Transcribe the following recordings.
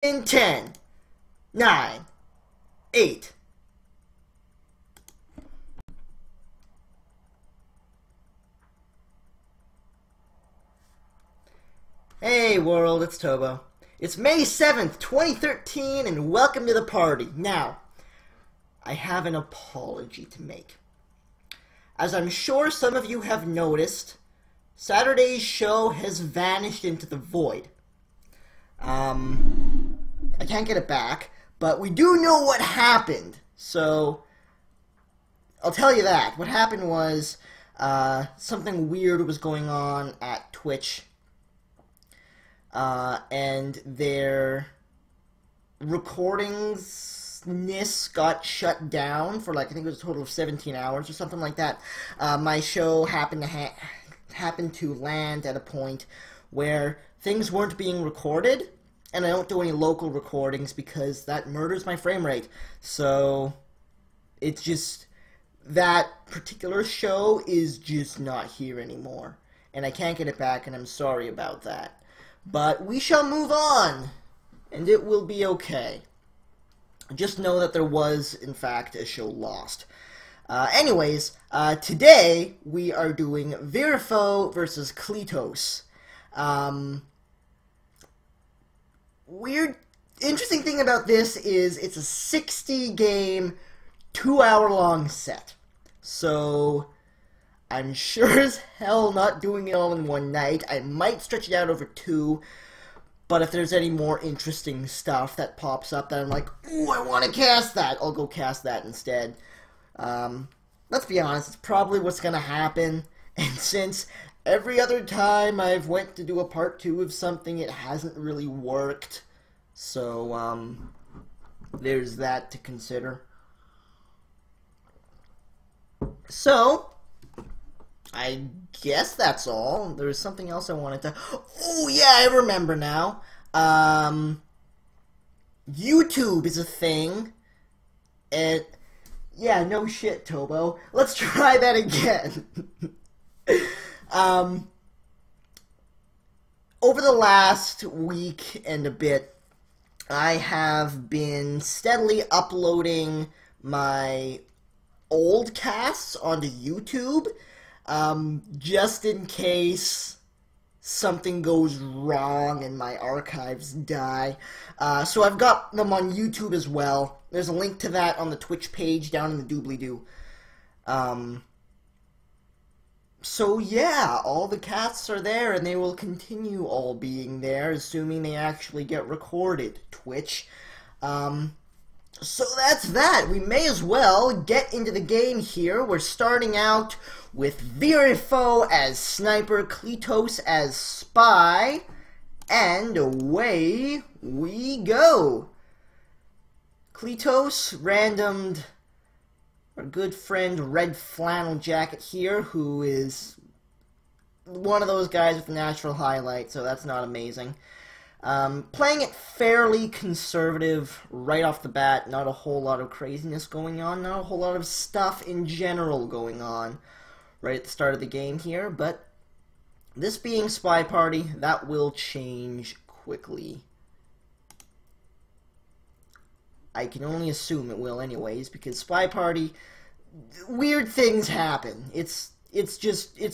In 10, 9, 8. Hey world, it's Tobo. It's May 7th, 2013, and welcome to the party. Now, I have an apology to make. As I'm sure some of you have noticed, Saturday's show has vanished into the void. I can't get it back, but we do know what happened, so I'll tell you that. What happened was, something weird was going on at Twitch, and their recordings got shut down for, like, I think it was a total of 17 hours or something like that. My show happened to land at a point where things weren't being recorded, and I don't do any local recordings because that murders my frame rate. So it's just, that particular show is just not here anymore, and I can't get it back, and I'm sorry about that. But we shall move on, and it will be okay. Just know that there was, in fact, a show lost. Anyways, today we are doing ViriFaux VS Cleetose. Interesting thing about this is it's a 60-game, 2-hour-long set. So I'm sure as hell not doing it all in one night. I might stretch it out over 2, but if there's any more interesting stuff that pops up that I'm like, ooh, I want to cast that, I'll go cast that instead. Let's be honest, it's probably what's going to happen, and since every other time I've went to do a part 2 of something, it hasn't really worked, so, there's that to consider. So, I guess that's all. There was something else I wanted to... Oh, yeah, I remember now. YouTube is a thing. And... Yeah, no shit, Tobo. Let's try that again. Over the last week and a bit, I have been steadily uploading my old casts onto YouTube, just in case something goes wrong and my archives die. So I've got them on YouTube as well. There's a link to that on the Twitch page down in the doobly-doo. So yeah, all the casts are there, and they will continue all being there, assuming they actually get recorded. Twitch. So that's that. We may as well get into the game here. We're starting out with ViriFaux as Sniper, Cleetose as Spy, and away we go. Cleetose randomed our good friend Red Flannel Jacket here, who is one of those guys with the natural highlight, so that's not amazing. Playing it fairly conservative right off the bat, not a whole lot of craziness going on, not a whole lot of stuff in general going on right at the start of the game here, but this being Spy Party, that will change quickly. I can only assume it will anyways, because Spy Party, weird things happen. It's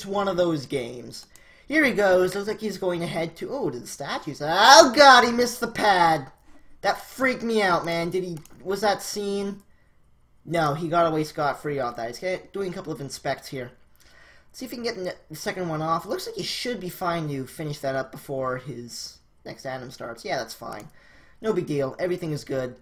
one of those games. Here he goes. Looks like he's going to head to... Oh, to the statues. Oh, God, he missed the pad. That freaked me out, man. Was that seen? No, he got away scot-free off that. He's doing a couple of inspects here. Let's see if he can get the second one off. It looks like he should be fine to finish that up before his next anim starts. Yeah, that's fine. No big deal. Everything is good.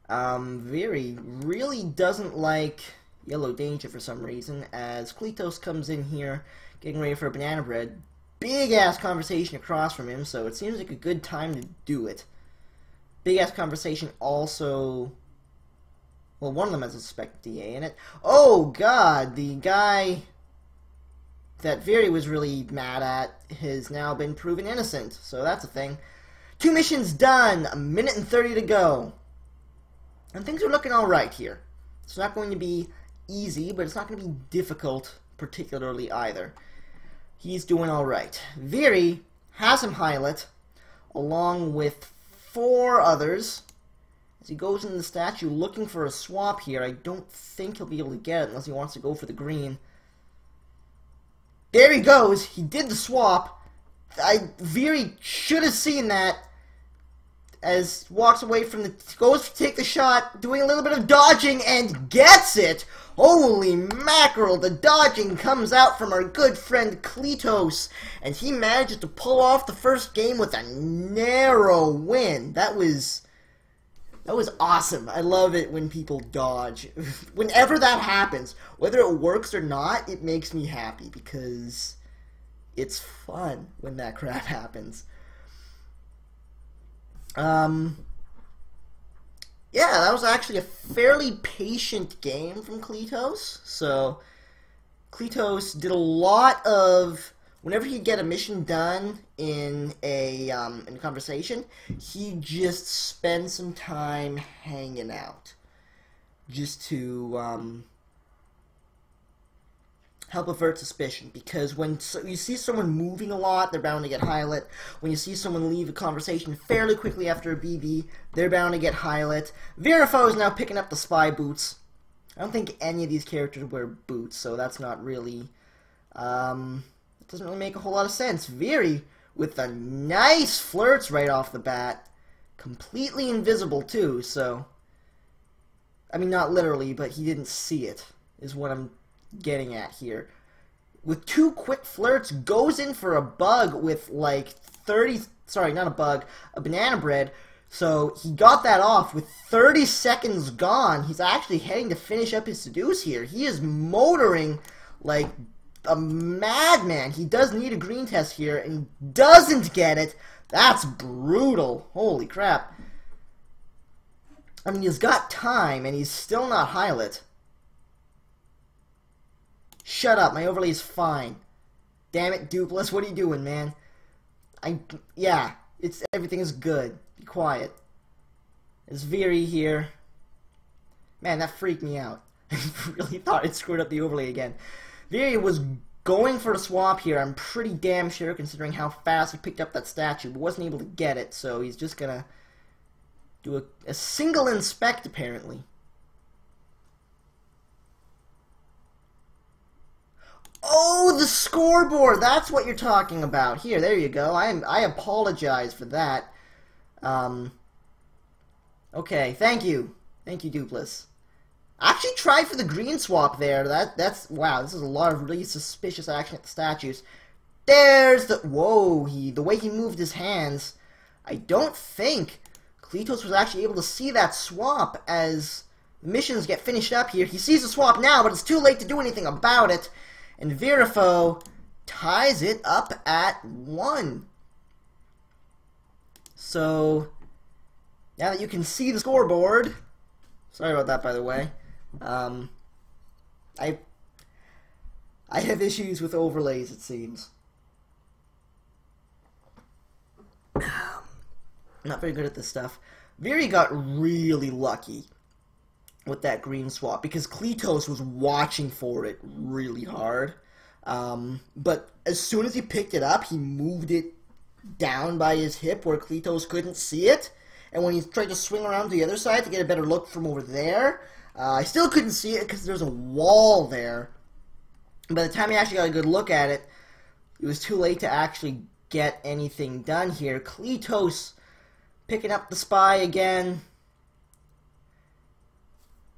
Viri really doesn't like Yellow Danger for some reason, as Cleetose comes in here, getting ready for a banana bread. Big-ass conversation across from him, so it seems like a good time to do it. Big-ass conversation also... Well, one of them has a suspect DA in it. Oh, God! The guy that Viri was really mad at has now been proven innocent, so that's a thing. 2 missions done! 1 minute and 30 to go. And things are looking alright here. It's not going to be easy, but it's not going to be difficult particularly either. He's doing alright. Viri has him highlight. along with 4 others. As he goes into the statue looking for a swap here. I don't think he'll be able to get it unless he wants to go for the green. There he goes. He did the swap. Viri should have seen that. As walks away from the... goes to take the shot, doing a little bit of dodging, and gets it! Holy mackerel, the dodging comes out from our good friend Cleetose, and he manages to pull off the first game with a narrow win. That was awesome. I love it when people dodge. Whenever that happens, whether it works or not, it makes me happy, because it's fun when that crap happens. Yeah, that was actually a fairly patient game from Cleetose. So, Cleetose did a lot of... whenever he'd get a mission done in a conversation, he'd just spend some time hanging out. Just to help avert suspicion, because when you see someone moving a lot, they're bound to get highlight. When you see someone leave a conversation fairly quickly after a BB, they're bound to get highlight. ViriFaux is now picking up the spy boots. I don't think any of these characters wear boots, so that's not really... it doesn't really make a whole lot of sense. Viri, with a nice flirts right off the bat. Completely invisible, too, so... I mean, not literally, but he didn't see it, is what I'm getting at here. With 2 quick flirts, goes in for a bug with like 30... sorry, not a bug, a banana bread. So he got that off with 30 seconds gone. He's actually heading to finish up his seduce here. He is motoring like a madman. He does need a green test here, and he doesn't get it. That's brutal. Holy crap. I mean, he's got time, and he's still not highlight. Shut up, my overlay is fine. Damn it, Dupless, what are you doing, man? Yeah, everything is good. Be quiet. There's Viri here. Man, that freaked me out. I really thought it screwed up the overlay again. Viri was going for the swap here, I'm pretty damn sure, considering how fast he picked up that statue, but wasn't able to get it, so he's just gonna do a single inspect, apparently. Oh, the scoreboard! That's what you're talking about. Here, there you go. I apologize for that. Okay, thank you. Thank you, Dupless. I actually tried for the green swap there. That's wow, this is a lot of really suspicious action at the statues. There's the... whoa, the way he moved his hands. I don't think Cleetose was actually able to see that swap as the missions get finished up here. He sees the swap now, but it's too late to do anything about it. And ViriFaux ties it up at 1. So, now that you can see the scoreboard... sorry about that, by the way. I have issues with overlays, it seems. Not very good at this stuff. Viri got really lucky with that green swap, because Cleetose was watching for it really hard. But as soon as he picked it up, he moved it down by his hip where Cleetose couldn't see it. And when he tried to swing around to the other side to get a better look from over there, I still couldn't see it because there's a wall there. By the time he actually got a good look at it, it was too late to actually get anything done here. Cleetose picking up the spy again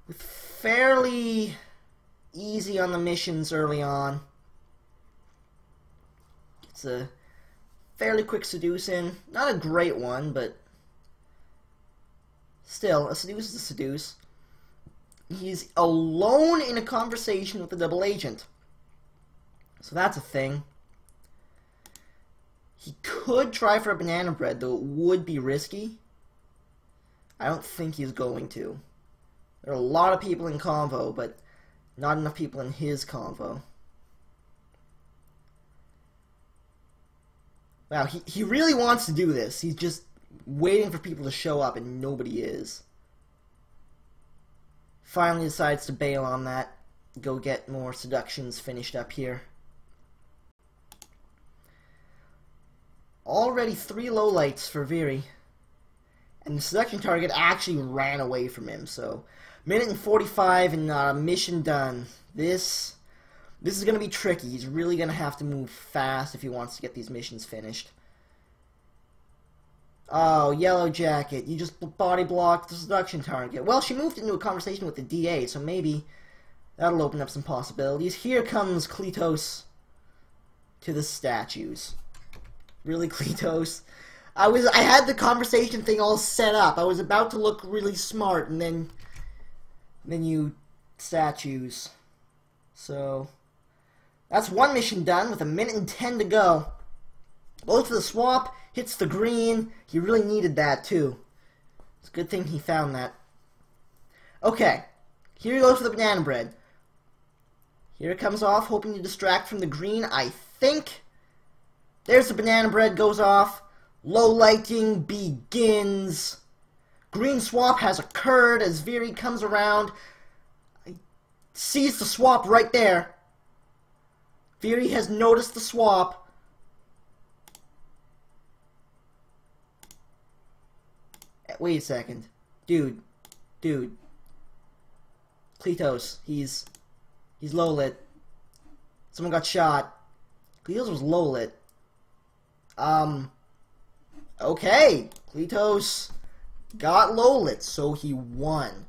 with fairly easy on the missions early on. It's a fairly quick seduce in. Not a great one, but still, a seduce is a seduce. He's alone in a conversation with a double agent. So that's a thing. He could try for a banana bread, though it would be risky. I don't think he's going to. There are a lot of people in convo, but not enough people in his convo. Wow, he really wants to do this. He's just waiting for people to show up, and nobody is. Finally decides to bail on that. Go get more seductions finished up here. Already 3 lowlights for Viri. And the seduction target actually ran away from him, so... Minute and 45 and mission done. This is going to be tricky. He's really going to have to move fast if he wants to get these missions finished. Oh, Yellow Jacket, you just body blocked the seduction target. Well, she moved into a conversation with the DA, so maybe that'll open up some possibilities. Here comes Cleetose to the statues. Really, Cleetose? I had the conversation thing all set up. I was about to look really smart, and then you statues. So that's one mission done with 1 minute and 10 to go. Goes for the swap, hits the green. He really needed that too. It's a good thing he found that. Okay, here he goes for the banana bread. Here it comes off, hoping to distract from the green, I think. There's the banana bread, goes off. Low lighting begins. Green swap has occurred as Viri comes around. Sees the swap right there. Viri has noticed the swap. Wait a second. Dude. Cleetose, he's low lit. Someone got shot. Cleetose was low lit. Okay. Cleetose got low lit, so he won.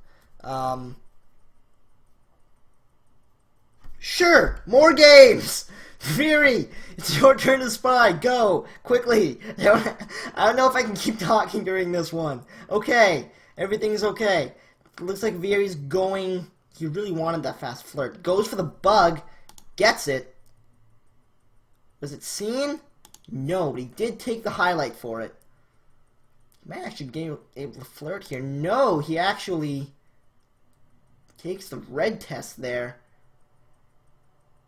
Sure, more games! Viri, it's your turn to spy. Go, quickly. I don't know if I can keep talking during this one. Okay, everything's okay. It looks like Viri's going... He really wanted that fast flirt. Goes for the bug, gets it. Was it seen? No, but he did take the highlight for it. He might actually be able to flirt here. No, he actually takes the red test there.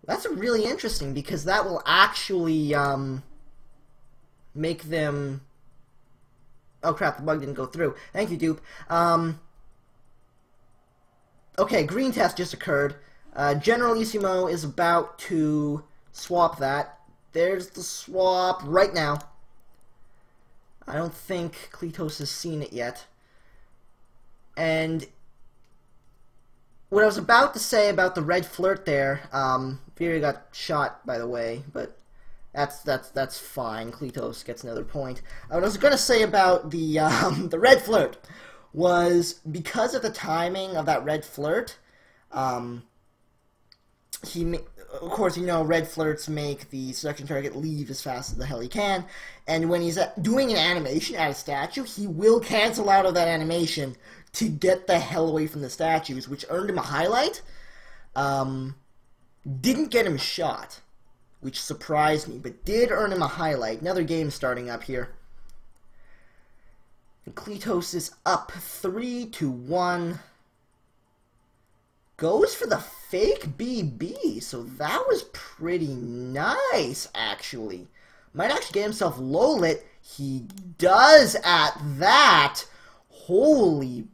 That's really interesting because that will actually make them... Oh crap, the bug didn't go through. Thank you, dupe. Okay, green test just occurred. Generalissimo is about to swap that. There's the swap right now. I don't think Cleetose has seen it yet. And what I was about to say about the red flirt there, Viri got shot, by the way, but that's fine. Cleetose gets another point. What I was going to say about the red flirt was because of the timing of that red flirt, of course, you know, red flirts make the seduction target leave as fast as the hell he can, and when he's doing an animation at a statue, he will cancel out of that animation to get the hell away from the statues, which earned him a highlight. Didn't get him shot, which surprised me, but did earn him a highlight. Another game starting up here. And Cleetose is up 3-1. Goes for the fake BB, so that was pretty nice, actually. Might actually get himself low lit. He does at that. Holy,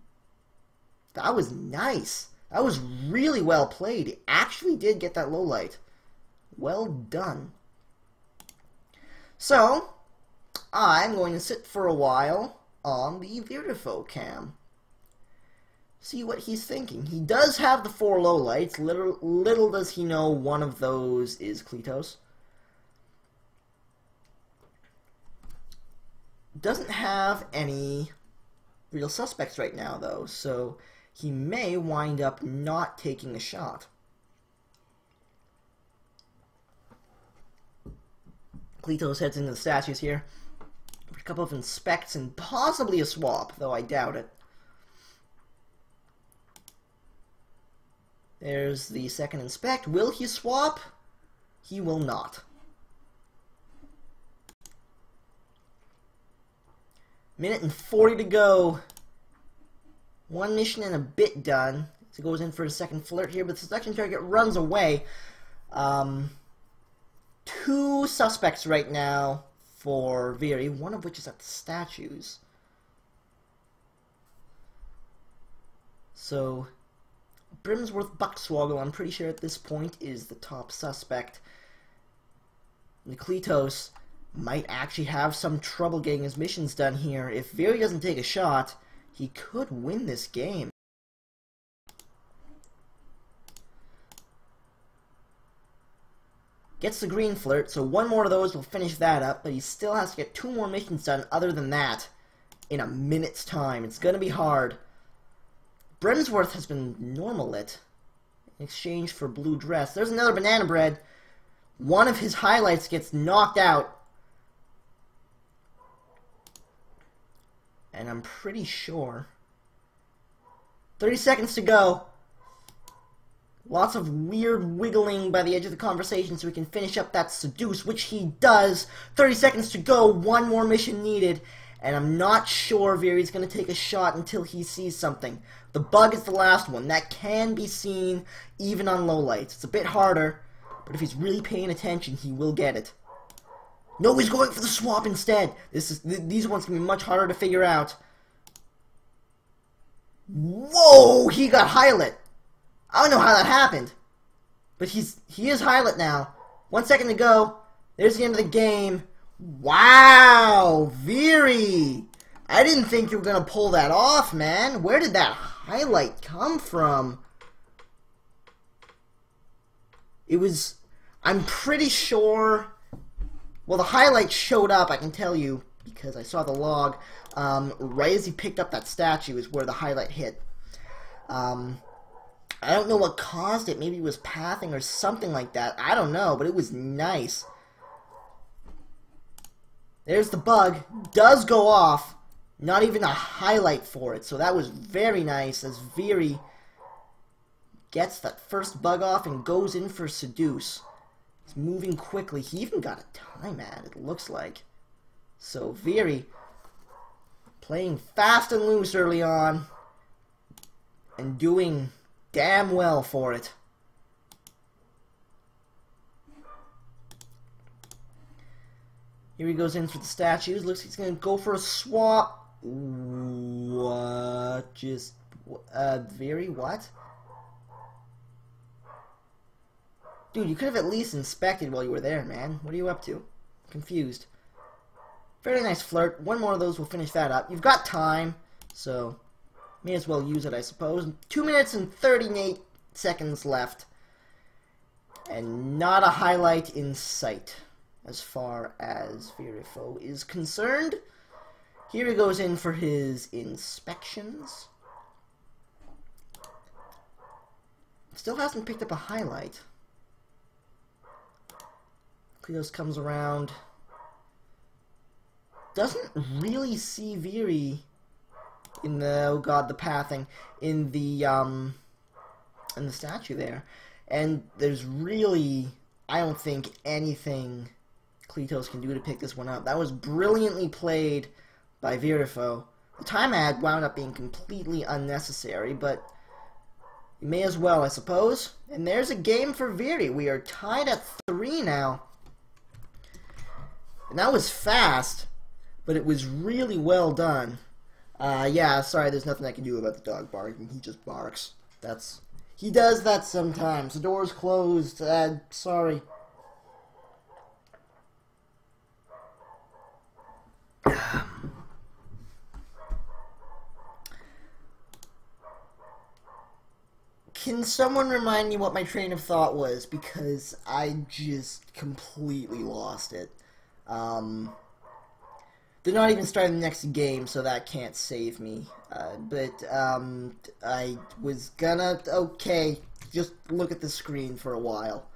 that was nice. That was really well played. He actually did get that low light. Well done. So, I'm going to sit for a while on the ViriFaux cam. See what he's thinking. He does have the 4 lowlights. Little does he know one of those is Cleetose. Doesn't have any real suspects right now, though, so he may wind up not taking a shot. Cleetose heads into the statues here. A couple of inspects and possibly a swap, though I doubt it. There's the second inspect. Will he swap? He will not. Minute and 40 to go. One mission and a bit done. So goes in for a second flirt here, but the seduction target runs away. 2 suspects right now for Viri, one of which is at the statues. So, Brimsworth Buckswoggle, I'm pretty sure at this point, is the top suspect. And Cleetose might actually have some trouble getting his missions done here. If Viri doesn't take a shot, he could win this game. Gets the green flirt, so one more of those will finish that up, but he still has to get 2 more missions done other than that in a minute's time. It's going to be hard. Bremsworth has been normal lit in exchange for blue dress. There's another banana bread. One of his highlights gets knocked out. And I'm pretty sure 30 seconds to go. Lots of weird wiggling by the edge of the conversation so he can finish up that seduce, which he does. 30 seconds to go, 1 more mission needed. And I'm not sure Viri's going to take a shot until he sees something. The bug is the last one. That can be seen even on low lights. It's a bit harder, but if he's really paying attention, he will get it. No, he's going for the swap instead. These ones can be much harder to figure out. Whoa, he got highlight. I don't know how that happened, but he is highlight now. 1 second to go. There's the end of the game. Wow, Viri! I didn't think you were gonna pull that off, man. Where did that highlight come from? It was, I'm pretty sure, well, the highlight showed up, I can tell you, because I saw the log. Right as he picked up that statue is where the highlight hit. I don't know what caused it. Maybe it was pathing or something like that. I don't know, but it was nice. There's the bug. Does go off. Not even a highlight for it. So that was very nice as Viri gets that first bug off and goes in for seduce. He's moving quickly. He even got a time ad, it looks like. So Viri playing fast and loose early on and doing damn well for it. Here he goes in for the statues. Looks like he's going to go for a swap. What? Just, Viri, what? Dude, you could have at least inspected while you were there, man. What are you up to? Confused. Very nice flirt. 1 more of those will finish that up. You've got time, so may as well use it, I suppose. 2 minutes and 38 seconds left. And not a highlight in sight as far as ViriFaux is concerned. Here he goes in for his inspections. Still hasn't picked up a highlight. Cleetose comes around. Doesn't really see Viri in the, oh god, the pathing in the statue there. And there's really, I don't think, anything Cleetose can do to pick this one up. That was brilliantly played by ViriFaux. The time ad wound up being completely unnecessary, but you may as well, I suppose. And there's a game for Viri. We are tied at 3 now. And that was fast, but it was really well done. Yeah, sorry, there's nothing I can do about the dog barking. He just barks. He does that sometimes. The door's closed. Sorry. Can someone remind me what my train of thought was? Because I just completely lost it. They're not even starting the next game, so that can't save me. But I was gonna... Okay, just look at the screen for a while.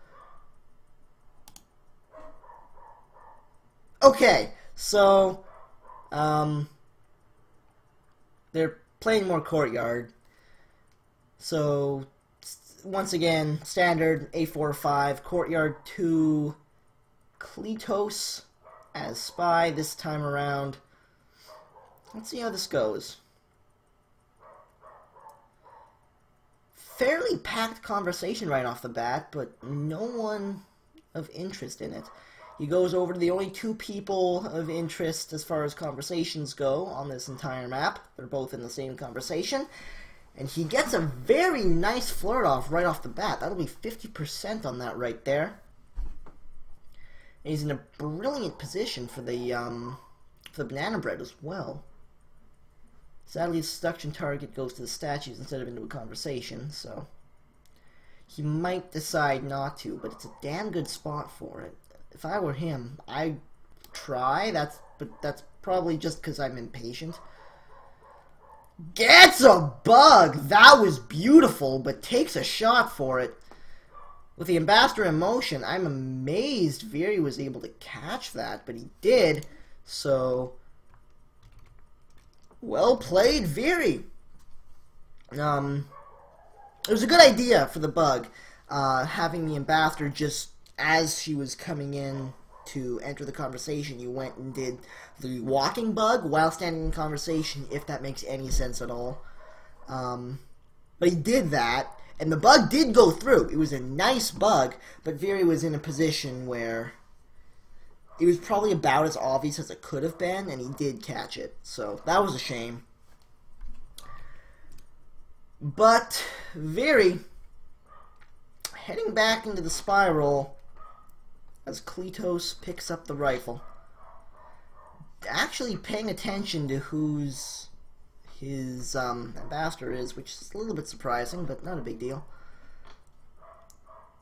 Okay, so... they're playing more courtyard. So, once again, standard A4-5, courtyard 2, Cleetose as spy this time around. Let's see how this goes. Fairly packed conversation right off the bat, but no one of interest in it. He goes over to the only 2 people of interest as far as conversations go on this entire map. They're both in the same conversation. And he gets a very nice flirt off right off the bat. That'll be 50% on that right there. And he's in a brilliant position for the banana bread as well. Sadly, his seduction target goes to the statues instead of into a conversation, so he might decide not to, but it's a damn good spot for it. If I were him, I'd try. But that's probably just because I'm impatient. Gets a bug! That was beautiful, but takes a shot for it. With the Ambassador in motion, I'm amazed Viri was able to catch that, but he did, so well played, Viri. It was a good idea for the bug, having the Ambassador just as she was coming in to enter the conversation, you went and did the walking bug while standing in conversation, if that makes any sense at all. But he did that, and the bug did go through. It was a nice bug, but Viri was in a position where it was probably about as obvious as it could have been, and he did catch it. So that was a shame. But Viri, heading back into the spiral as Cleetose picks up the rifle. Actually paying attention to who's his ambassador is, which is a little bit surprising, but not a big deal.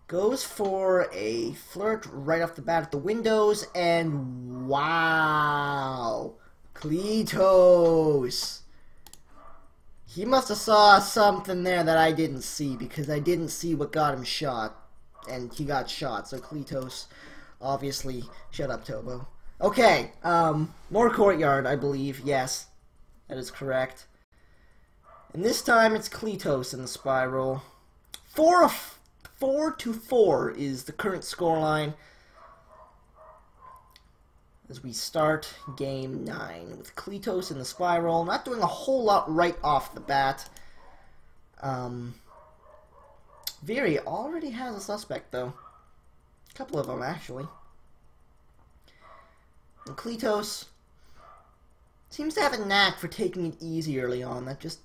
Goes for a flirt right off the bat at the windows, and wow! Cleetose! He must have saw something there that I didn't see, because I didn't see what got him shot. And he got shot, so Cleetose, obviously, shut up, Tobo. Okay, more courtyard, I believe, yes. That is correct. And this time it's Cleetose in the spiral. 4-4 is the current scoreline as we start game 9 with Cleetose in the spiral. Not doing a whole lot right off the bat. Viri already has a suspect, though. A couple of them, actually. And Cleetose seems to have a knack for taking it easy early on. That just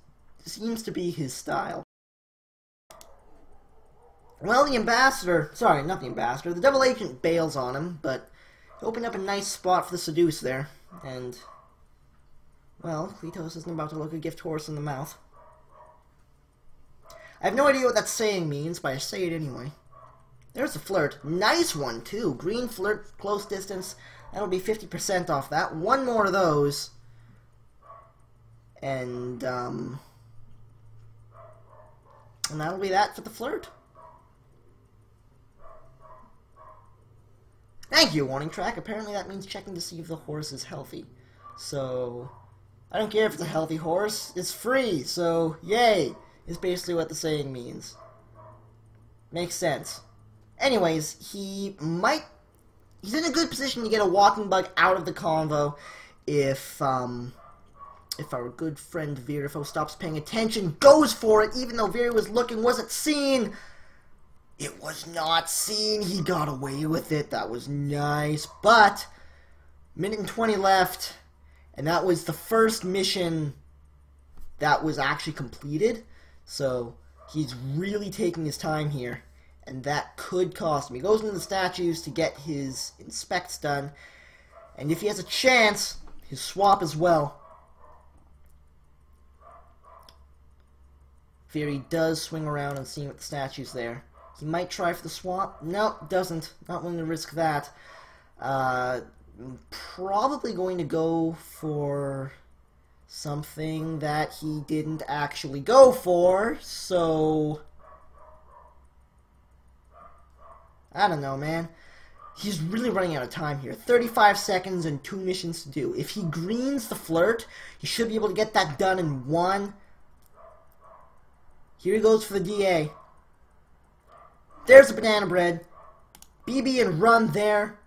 seems to be his style. Well, the Ambassador... Sorry, not the Ambassador. The Double Agent bails on him, but opened up a nice spot for the Seduce there. And, well, Cleetose isn't about to look a gift horse in the mouth. I have no idea what that saying means, but I say it anyway. There's the flirt. Nice one, too. Green flirt, close distance. That'll be 50% off that. One more of those. And that'll be that for the flirt. Thank you, warning track. Apparently that means checking to see if the horse is healthy. So, I don't care if it's a healthy horse. It's free, so yay! Is basically what the saying means. Makes sense. Anyways, he's in a good position to get a walking bug out of the convo if our good friend ViriFaux stops paying attention, goes for it, even though Viri was looking, wasn't seen. It was not seen. He got away with it. That was nice. But, minute and 20 left, and that was the first mission that was actually completed. So, he's really taking his time here, and that could cost him. He goes into the statues to get his inspects done, and if he has a chance, his swap as well. Viri does swing around and see what the statue's there. He might try for the swap. No, doesn't. Not willing to risk that. Probably going to go for something that he didn't actually go for, so I don't know, man. He's really running out of time here. 35 seconds and 2 missions to do. If he greens the flirt, he should be able to get that done in 1. Here he goes for the DA. There's the banana bread. BB and run there.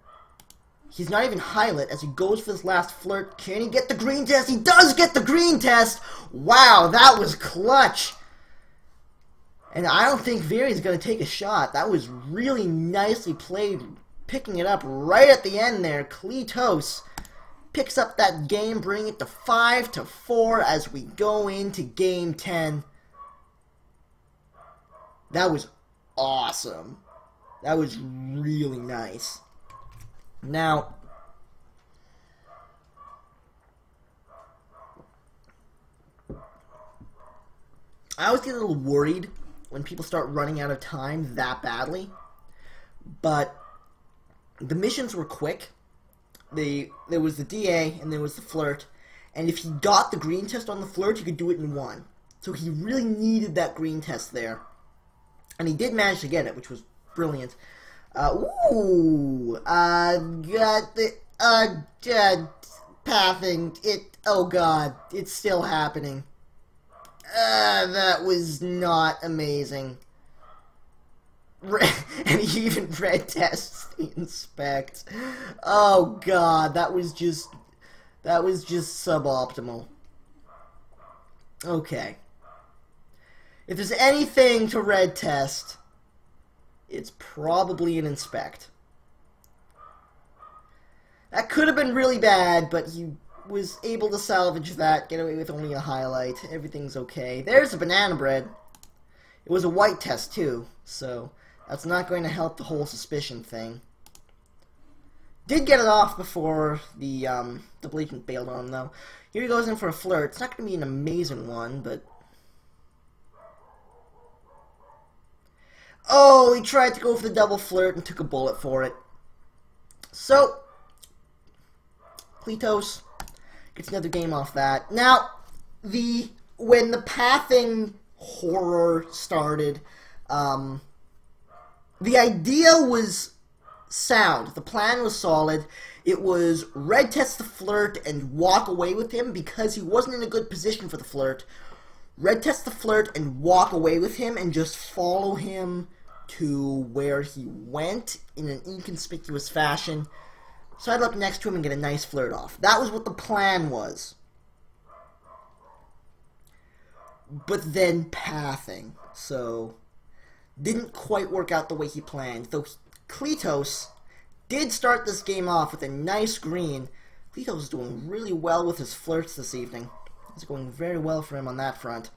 He's not even highlight as he goes for this last flirt. Can he get the green test? He does get the green test! Wow, that was clutch! And I don't think Viri's going to take a shot. That was really nicely played, picking it up right at the end there. Cleetose picks up that game, bringing it to 5-4 as we go into game 10. That was awesome. That was really nice. Now, I always get a little worried when people start running out of time that badly, but the missions were quick. There was the DA and there was the flirt, and if he got the green test on the flirt, he could do it in one. So he really needed that green test there, and he did manage to get it, which was brilliant. Got the pathing. Oh god, it's still happening. That was not amazing. And he even red tests the inspect. Oh god, that was just suboptimal. Okay. If there's anything to red test, it's probably an inspect. That could have been really bad, but he was able to salvage that, get away with only a highlight. Everything's okay. There's the banana bread. It was a white test too, so that's not going to help the whole suspicion thing. Did get it off before the blatant bailed on him, though. Here he goes in for a flirt. It's not going to be an amazing one, but... Oh, he tried to go for the double flirt and took a bullet for it. So, Cleetose gets another game off that. Now, when the pathing horror started, the idea was sound. The plan was solid. It was red test the flirt and walk away with him because he wasn't in a good position for the flirt. Red test the flirt and walk away with him and just follow him to where he went in an inconspicuous fashion. Sidle up next to him and get a nice flirt off. That was what the plan was. But then pathing. So, didn't quite work out the way he planned. Though Cleetose did start this game off with a nice green. Cleetose is doing really well with his flirts this evening. It's going very well for him on that front.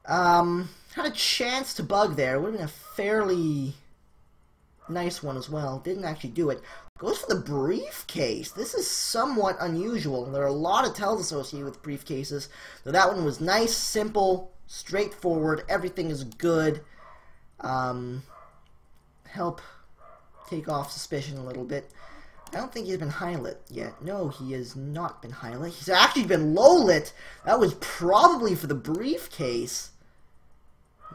Had a chance to bug there. Would have been a fairly nice one as well. Didn't actually do it. Goes for the briefcase. This is somewhat unusual. There are a lot of tells associated with briefcases. So that one was nice, simple, straightforward. Everything is good. Help take off suspicion a little bit. I don't think he's been high-lit yet. No, he has not been high-lit. He's actually been low-lit. That was probably for the briefcase.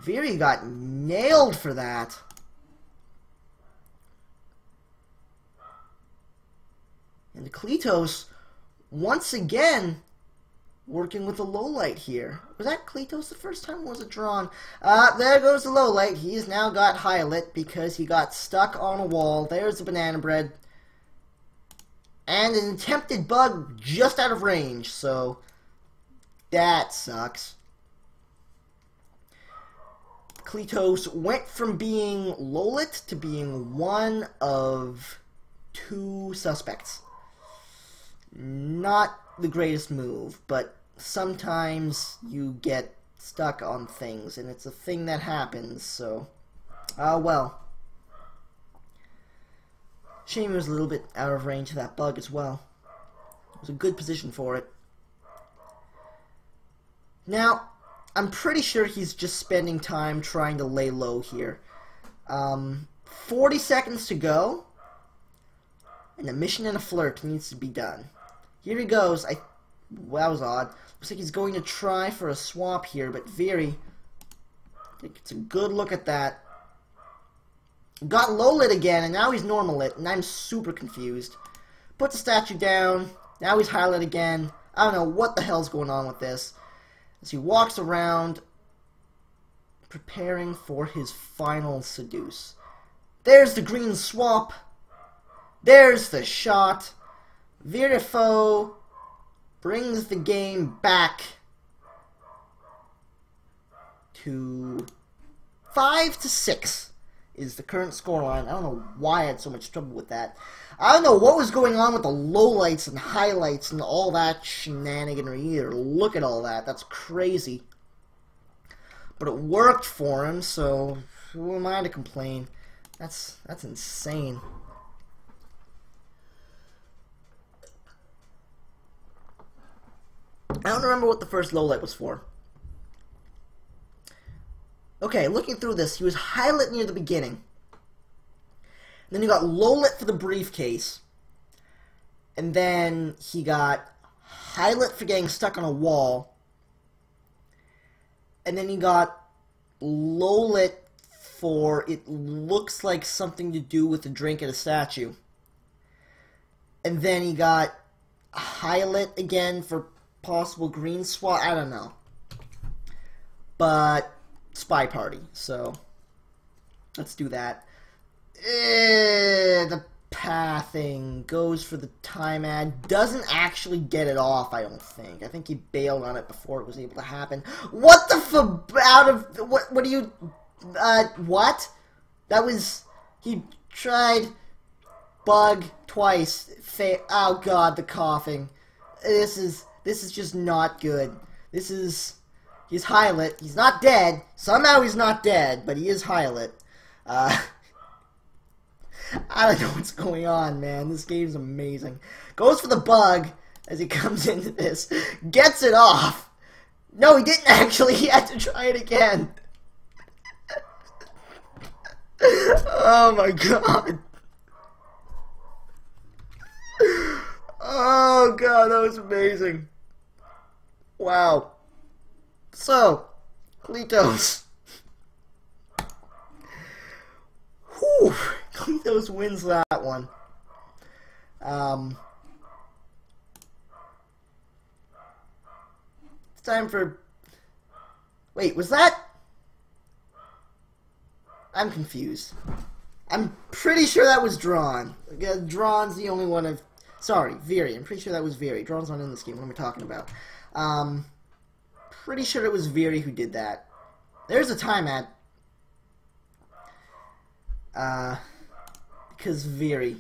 Viri got nailed for that. And Cleetose, once again, working with the low light here. Was that Cleetose the first time, or was it drawn? There goes the low light. He's now got high-lit because he got stuck on a wall. There's the banana bread. And an attempted bug just out of range, so that sucks. Cleetose went from being low-lit to being one of two suspects. Not the greatest move, but sometimes you get stuck on things, and it's a thing that happens, so... well. Shame he was a little bit out of range of that bug as well. It was a good position for it. Now, I'm pretty sure he's just spending time trying to lay low here. 40 seconds to go, and a mission and a flirt needs to be done. Here he goes. Well, that was odd. Looks like he's going to try for a swap here, but Viri, I think it's a good look at that. Got low lit again, and now he's normal lit, and I'm super confused. Put the statue down. Now he's high lit again. I don't know what the hell's going on with this. As he walks around, preparing for his final seduce. There's the green swap. There's the shot. ViriFaux brings the game back to 5-6 is the current scoreline. I don't know why I had so much trouble with that. I don't know what was going on with the lowlights and highlights and all that shenaniganry either. Look at all that. That's crazy. But it worked for him, so who am I to complain? That's insane. I don't remember what the first low light was for. Okay, looking through this, he was high lit near the beginning. Then he got low lit for the briefcase. And then he got high lit for getting stuck on a wall. And then he got low lit for it looks like something to do with a drink at a statue. And then he got high lit again for possible green swat. I don't know. But spy party, so let's do that. The pathing goes for the time ad. Doesn't actually get it off, I don't think. I think he bailed on it before it was able to happen. What the out of what do you what? That was he tried bug twice. Oh god, the coughing. This is just not good. He's high lit. He's not dead. Somehow he's not dead, but he is high lit. I don't know what's going on, man. This game's amazing. Goes for the bug as he comes into this. Gets it off. No, he didn't actually. He had to try it again. Oh my god. Oh god, that was amazing. Wow. So, Cleetose. Whew. Cleetose wins that one. It's time for... Wait, was that... I'm confused. I'm pretty sure that was Drawn. Drawn's the only one of... Sorry, Viri. I'm pretty sure that was Viri. Drawn's not in this game. What am I talking about? Pretty sure it was Viri who did that. There's a time ad. Because Viri.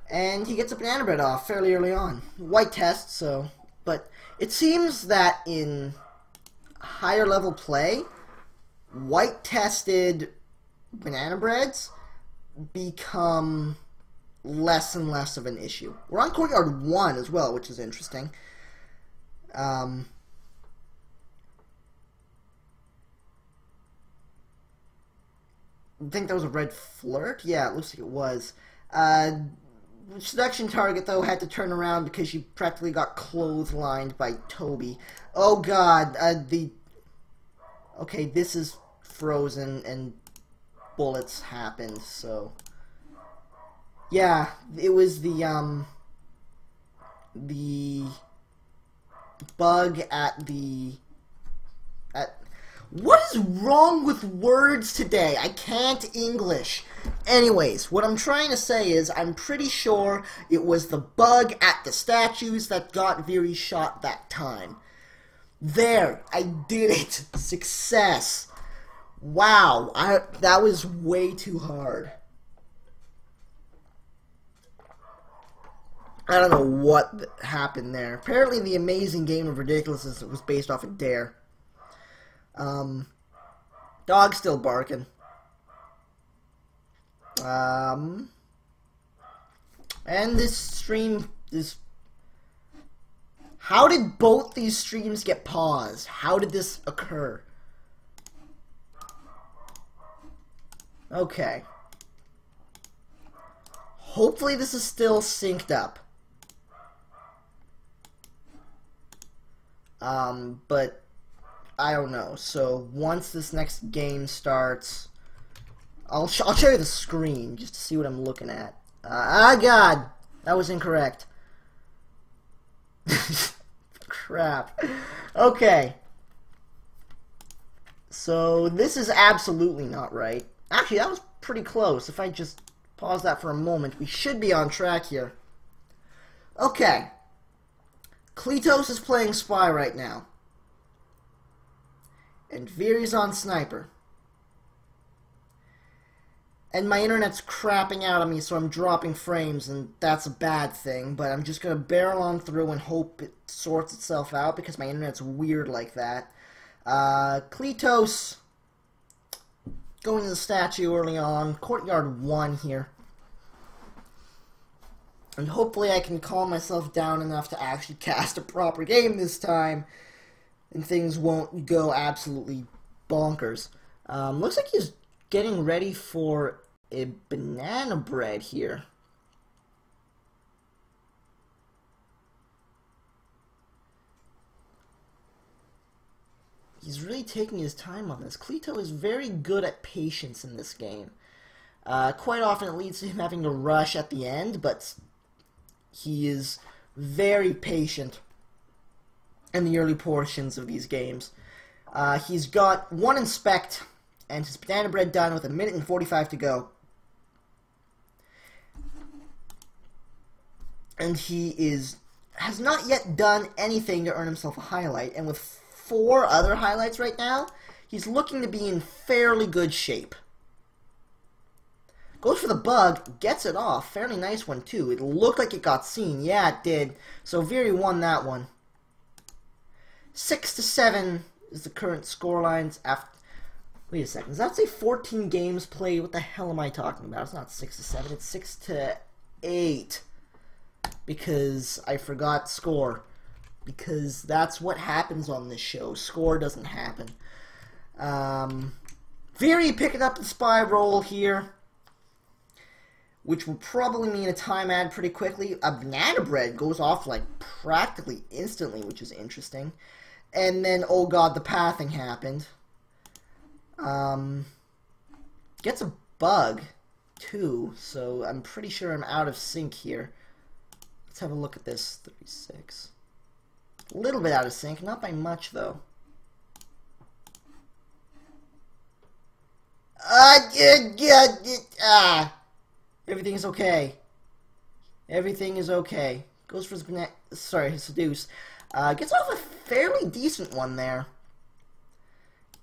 And he gets a banana bread off fairly early on. White test, so... But it seems that in higher level play, white tested banana breads become less and less of an issue. We're on Courtyard 1 as well, which is interesting. I think that was a red flirt? Yeah, it looks like it was. Seduction target, though, had to turn around because she practically got clotheslined by Toby. Oh god, Okay, this is frozen and bullets happened, so... Yeah, it was the bug at the... What is wrong with words today? I can't English. Anyways, what I'm trying to say is I'm pretty sure it was the bug at the statues that got Viri shot that time. There, I did it. Success. Wow, that was way too hard. I don't know what happened there. Apparently the amazing game of ridiculousness was based off of Dare. Dog's still barking. And this stream is... How did both these streams get paused? How did this occur? Okay. Hopefully this is still synced up. But I don't know. So once this next game starts, I'll show you the screen just to see what I'm looking at. God, that was incorrect. Crap. Okay. So this is absolutely not right. Actually, that was pretty close. If I just pause that for a moment, we should be on track here. Okay. Cleetose is playing Spy right now. And Viri's on Sniper. And my internet's crapping out on me, so I'm dropping frames, and that's a bad thing, but I'm just going to barrel on through and hope it sorts itself out, because my internet's weird like that. Cleetose going to the statue early on. Courtyard 1 here. And hopefully I can calm myself down enough to actually cast a proper game this time, and things won't go absolutely bonkers. Looks like he's getting ready for a banana bread here. He's really taking his time on this. Cleetose is very good at patience in this game. Quite often it leads to him having to rush at the end, but he is very patient in the early portions of these games. He's got one inspect and his banana bread done with 1 minute and 45 to go. And he has not yet done anything to earn himself a highlight, and with 4 other highlights right now, he's looking to be in fairly good shape. Goes for the bug, gets it off. Fairly nice one, too. It looked like it got seen. Yeah, it did. So Viri won that one. 6-7 is the current scorelines after... Wait a second. Does that say 14 games played? What the hell am I talking about? It's not 6-7. It's 6-8. Because I forgot score. Because that's what happens on this show. Score doesn't happen. Viri picking up the spy roll here, which will probably mean a time ad pretty quickly. A banana bread goes off like practically instantly, which is interesting. And then, oh god, the pathing happened. Gets a bug, too, so I'm pretty sure I'm out of sync here. Let's have a look at this. 36. A little bit out of sync, not by much, though. Everything is okay. Everything is okay. Goes for his his seduce. Gets off a fairly decent one there.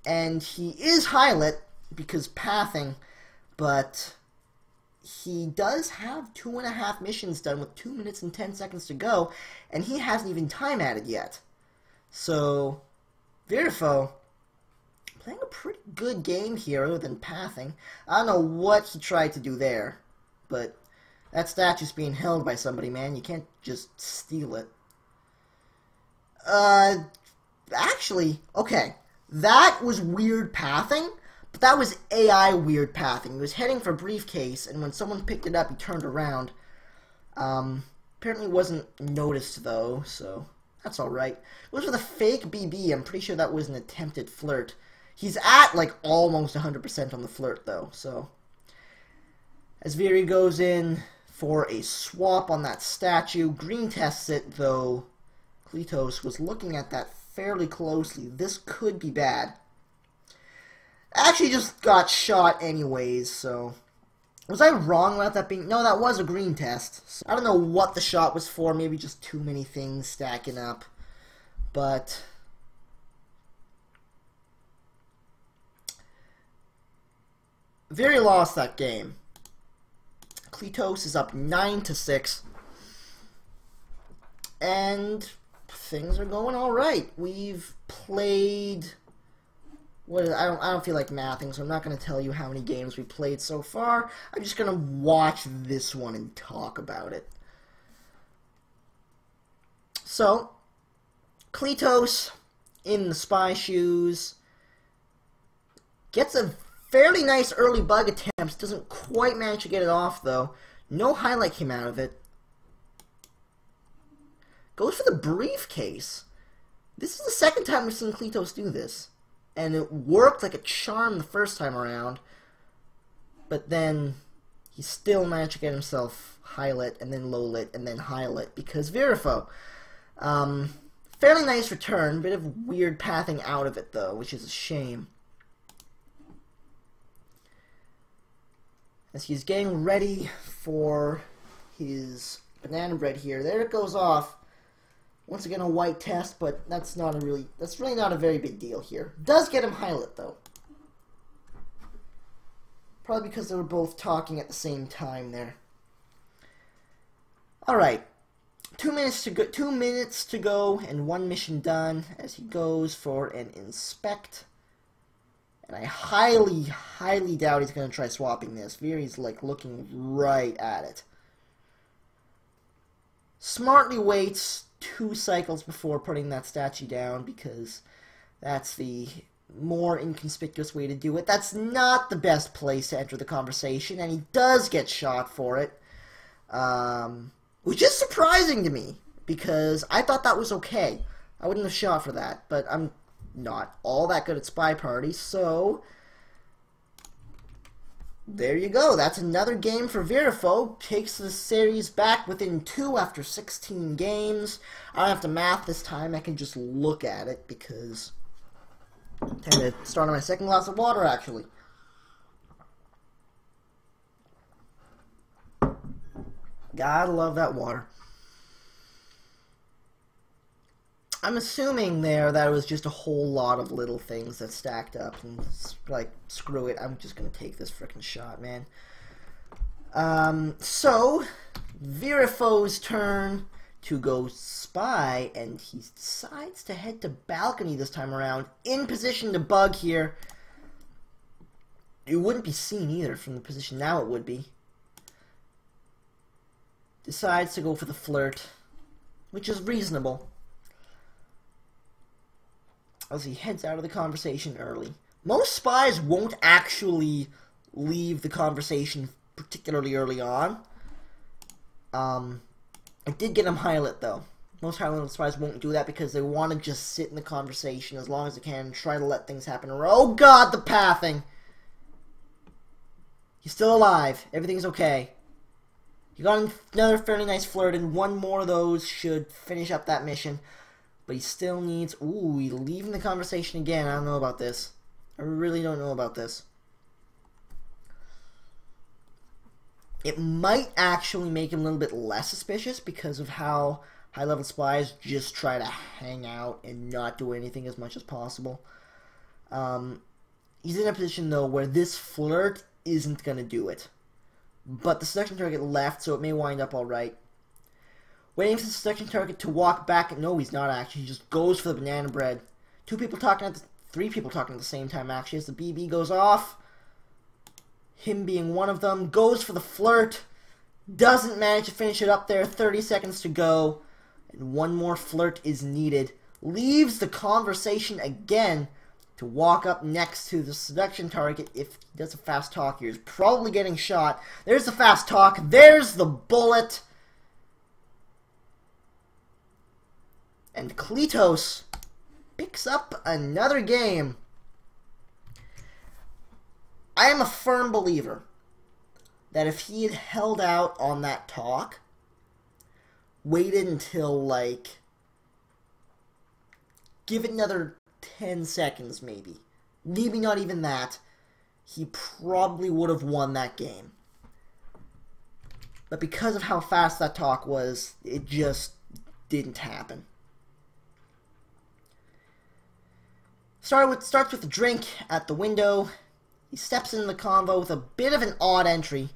And he is highlight because pathing, but he does have 2.5 missions done with 2 minutes and 10 seconds to go, and he hasn't even time added yet. So, ViriFaux playing a pretty good game here other than pathing. I don't know what he tried to do there, but that statue's being held by somebody, man. You can't just steal it. Actually, okay. That was weird pathing, but that was AI weird pathing. He was heading for briefcase, and when someone picked it up, he turned around. Apparently wasn't noticed, though, so that's alright. It was with a fake BB. I'm pretty sure that was an attempted flirt. He's at, like, almost 100% on the flirt, though, so... As Viri goes in for a swap on that statue, Green tests it, though Cleetose was looking at that fairly closely. This could be bad. Actually just got shot anyways, so... Was I wrong about that being... No, that was a green test. So I don't know what the shot was for. Maybe just too many things stacking up. But... Viri lost that game. Cleetose is up 9-6. And... things are going all right. We've played. I don't feel like mathing, so I'm not going to tell you how many games we played so far. I'm just going to watch this one and talk about it. So, Cleetose in the spy shoes gets a fairly nice early bug attempt. Doesn't quite manage to get it off though. No highlight came out of it. Goes for the briefcase. This is the second time we've seen Cleetose do this. And it worked like a charm the first time around. But then he still managed to get himself highlight and then lowlit and then highlight because ViriFaux. Fairly nice return. Bit of weird pathing out of it though, which is a shame. As he's getting ready for his banana bread here. There it goes off. Once again, a white test, but that's really not a very big deal here. Does get him highlight though. Probably because they were both talking at the same time there. All right, 2 minutes to go. 2 minutes to go, and 1 mission done. As he goes for an inspect, and I highly, highly doubt he's going to try swapping this. Viri's like looking right at it. smartly waits 2 cycles before putting that statue down, because that's the more inconspicuous way to do it. That's not the best place to enter the conversation, and he does get shot for it. Which is surprising to me, because I thought that was okay. I wouldn't have shot for that, but I'm not all that good at Spy Party, so there you go. That's another game for ViriFaux. Takes the series back within 2 after 16 games. I don't have to math this time. I can just look at it, because I'm going to start on my second glass of water, actually. Gotta love that water. I'm assuming there that it was just a whole lot of little things that stacked up, and like, screw it, I'm just gonna take this frickin' shot, man. So ViriFaux's turn to go spy, and he decides to head to balcony this time around, in position to bug here. It wouldn't be seen either from the position now. It would be. Decides to go for the flirt, which is reasonable, as he heads out of the conversation early. Most spies won't actually leave the conversation particularly early on. I did get him highlight, though. Most highlight spies won't do that because they want to just sit in the conversation as long as they can and try to let things happen. Oh god, the pathing! He's still alive. Everything's okay. You got another fairly nice flirt, and one more of those should finish up that mission. But he still needs... Ooh, he's leaving the conversation again. I don't know about this. I really don't know about this. It might actually make him a little bit less suspicious because of how high-level spies just try to hang out and not do anything as much as possible. He's in a position, though, where this flirt isn't going to do it. But the seduction target left, so it may wind up alright. Waiting for the seduction target to walk back. No, he's not actually. He just goes for the banana bread. 3 people talking at the same time, actually, as the BB goes off. Him being one of them. Goes for the flirt. Doesn't manage to finish it up there. 30 seconds to go. And one more flirt is needed. Leaves the conversation again to walk up next to the seduction target. If he does a fast talk here, he's probably getting shot. There's the fast talk. There's the bullet. And Cleetose picks up another game. I am a firm believer that if he had held out on that talk, waited until, like, give it another 10 seconds maybe, not even that, he probably would have won that game. But because of how fast that talk was, it just didn't happen. Starts with a drink at the window. He steps into the convo with a bit of an odd entry.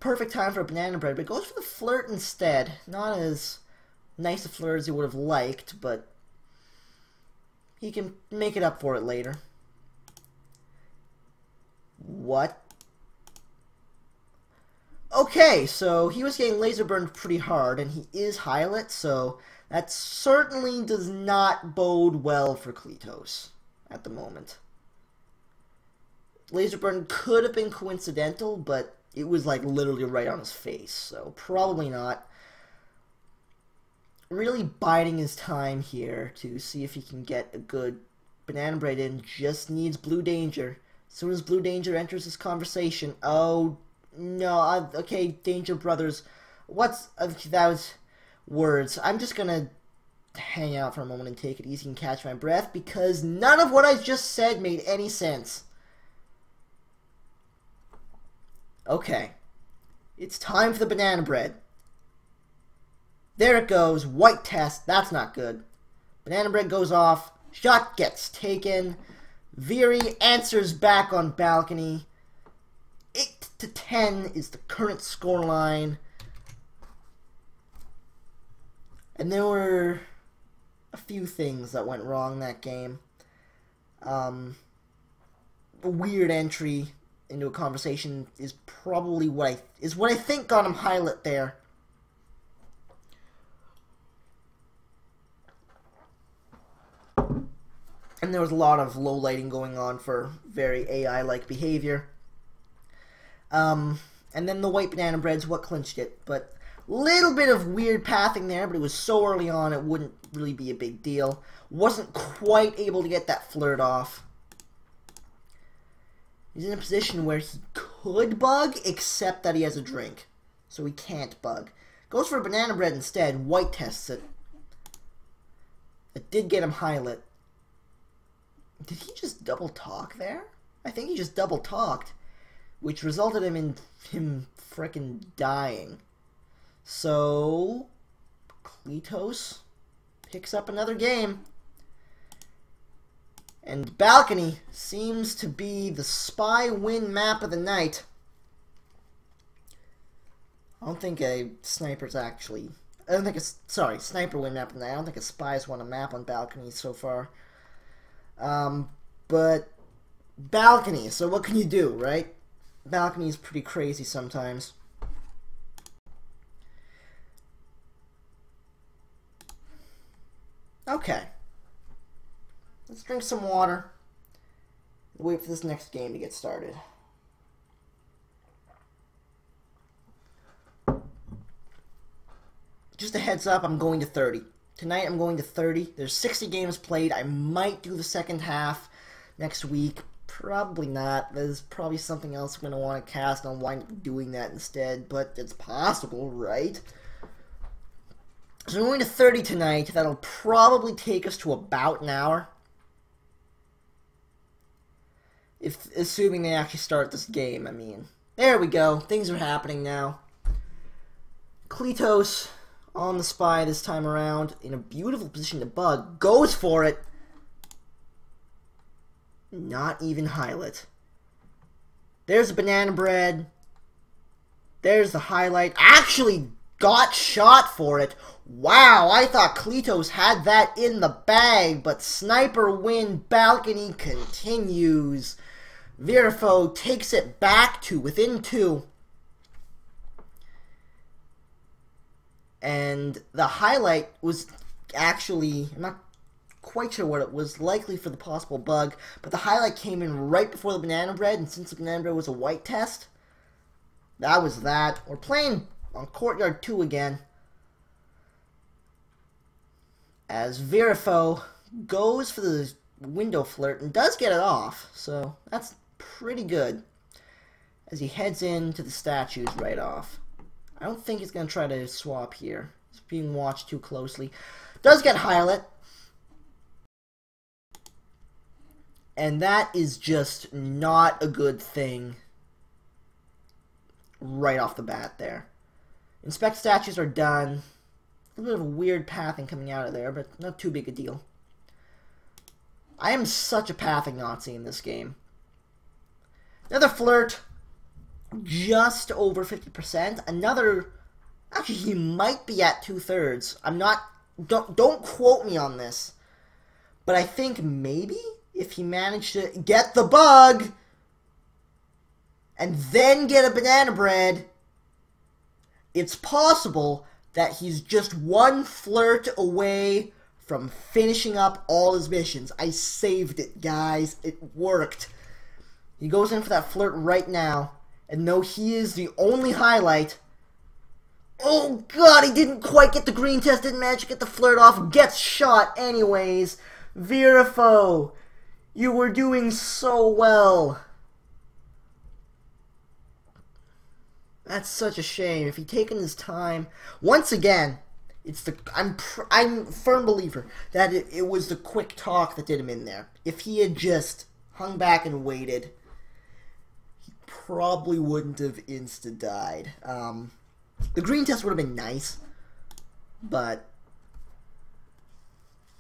Perfect time for a banana bread, but goes for the flirt instead. Not as nice a flirt as he would have liked, but he can make it up for it later. What? Okay, so he was getting laser burned pretty hard, and he is highlight, so that certainly does not bode well for Cleetose at the moment. Laser burn could have been coincidental, but it was like literally right on his face, so probably not. Really biding his time here to see if he can get a good banana bread in. Just needs Blue Danger. As soon as Blue Danger enters this conversation, oh no, okay, Danger Brothers, that was words. I'm just gonna hang out for a moment and take it easy and catch my breath, because none of what I just said made any sense. Okay, it's time for the banana bread. There it goes, white test, that's not good. Banana bread goes off, shot gets taken, Viri answers back on balcony. 8-10 is the current scoreline. And there were a few things that went wrong that game. A weird entry into a conversation is probably what I think got him highlight there. And there was a lot of low lighting going on for very AI-like behavior. And then the white banana bread's what clinched it. But little bit of weird pathing there, but it was so early on it wouldn't really be a big deal. Wasn't quite able to get that flirt off. He's in a position where he could bug, except that he has a drink. So he can't bug. Goes for a banana bread instead. White tests it. It did get him highlight. Did he just double talk there? I think he just double talked, which resulted in him frickin' dying. So Cleetose picks up another game. And Balcony seems to be the spy win map of the night. I don't think a sniper's actually... I don't think it's... Sorry, sniper win map of the night. I don't think a spy's won a map on Balcony so far. But Balcony, so what can you do, right? Balcony's pretty crazy sometimes. Okay. Let's drink some water. Wait for this next game to get started. Just a heads up, I'm going to 30. Tonight I'm going to 30. There's 60 games played. I might do the second half next week. Probably not. There's probably something else I'm going to want to cast, and I'll wind up doing that instead. But it's possible, right? So I'm going to 30 tonight. That'll probably take us to about an hour. Assuming they actually start this game, I mean. There we go. Things are happening now. Cleetose on the spy this time around. In a beautiful position to bug. Goes for it. Not even highlight. There's a banana bread. There's the highlight. Actually got shot for it. Wow, I thought Cleetose had that in the bag, but sniper win. Balcony continues. ViriFaux takes it back to within 2. And the highlight was actually, I'm not quite sure what it was, likely for the possible bug, but the highlight came in right before the banana bread, and since the banana bread was a white test, that was that. We're playing on Courtyard 2 again, as ViriFaux goes for the window flirt and does get it off, so that's pretty good, as he heads into the statues right off. I don't think he's going to try to swap here. He's being watched too closely. Does get highlight. And that is just not a good thing right off the bat there. Inspect statues are done. A little bit of a weird pathing coming out of there, but not too big a deal. I am such a pathing Nazi in this game. Another flirt. Just over 50%. Another... Actually, he might be at 2/3. I'm not... Don't quote me on this. But I think maybe if he managed to get the bug and then get a banana bread, it's possible that he's just one flirt away from finishing up all his missions. I saved it, guys. It worked. He goes in for that flirt right now. And though he is the only highlight... Oh god, he didn't quite get the green test, didn't manage to get the flirt off, gets shot anyways. ViriFaux, you were doing so well. That's such a shame. If he'd taken his time... Once again, it's the... I'm a firm believer that it was the quick talk that did him in there. If he had just hung back and waited, he probably wouldn't have insta-died. The green test would have been nice, but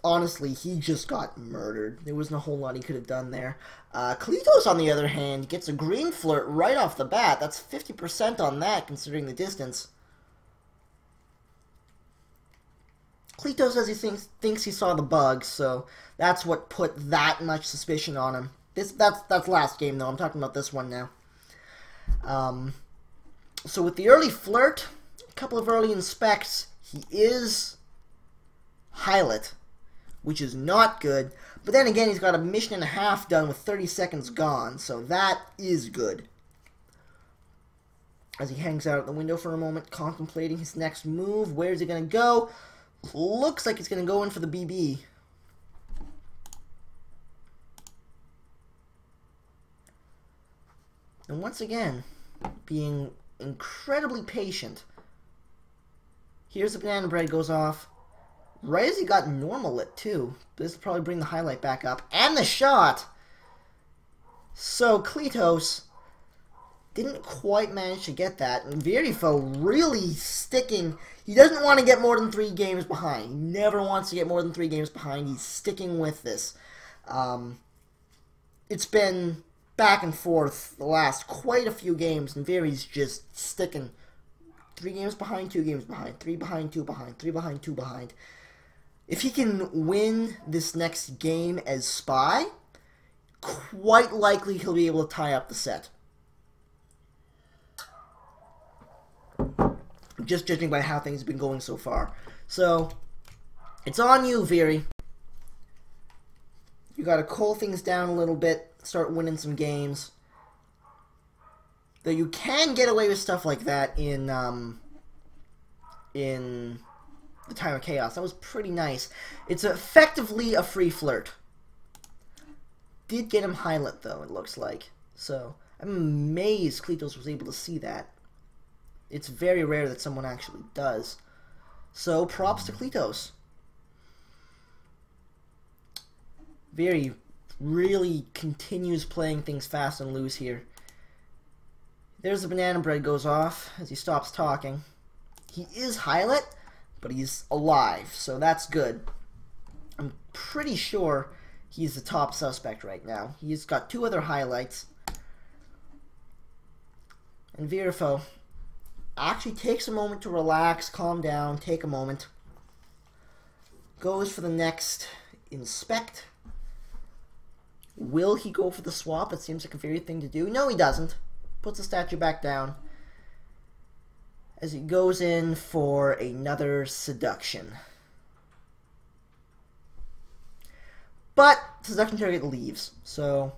honestly, he just got murdered. There wasn't a whole lot he could have done there. Cleetose, on the other hand, gets a green flirt right off the bat. That's 50% on that, considering the distance. Cleetose says he thinks he saw the bug, so that's what put that much suspicion on him. That's last game, though. I'm talking about this one now. So with the early flirt, a couple of early inspects, he is highlight, which is not good. But then again, he's got a mission and a half done with 30 seconds gone, so that is good. As he hangs out at the window for a moment, contemplating his next move. Where's he going to go? Looks like he's going to go in for the BB. And once again, being incredibly patient. Here's the banana bread goes off. Right as he got normal lit, too. This will probably bring the highlight back up. And the shot! So, Cleetose didn't quite manage to get that. And ViriFaux really sticking. He doesn't want to get more than 3 games behind. He never wants to get more than 3 games behind. He's sticking with this. It's been back and forth the last quite a few games, and Viri's just sticking 3 games behind, 2 games behind, 3 behind, 2 behind, 3 behind, 2 behind. If he can win this next game as Spy, quite likely he'll be able to tie up the set. Just judging by how things have been going so far. So, it's on you, Viri. You gotta cool things down a little bit, start winning some games. Though you can get away with stuff like that in the Time of Chaos. That was pretty nice. It's effectively a free flirt. Did get him highlight though, it looks like. So, I'm amazed Cleetose was able to see that. It's very rare that someone actually does. So, props to Cleetose. Viri really continues playing things fast and loose here. There's the banana bread goes off as he stops talking. He is highlight, but he's alive, so that's good. I'm pretty sure he's the top suspect right now. He's got 2 other highlights. And ViriFaux actually takes a moment to relax, calm down, take a moment. Goes for the next inspect. Will he go for the swap? It seems like a very thing to do. No, he doesn't. Puts the statue back down as he goes in for another seduction. But seduction target leaves, so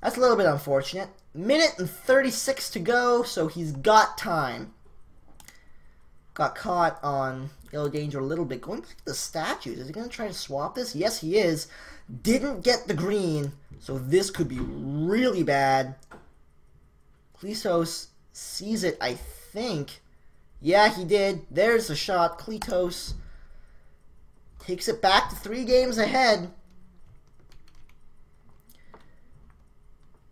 that's a little bit unfortunate. Minute and 36 to go, so he's got time. Got caught on Yellow Danger a little bit. Going back to the statues, is he going to try to swap this? Yes, he is. Didn't get the green, so this could be really bad. Cleetose sees it, I think. Yeah, he did. There's the shot. Cleetose takes it back to 3 games ahead.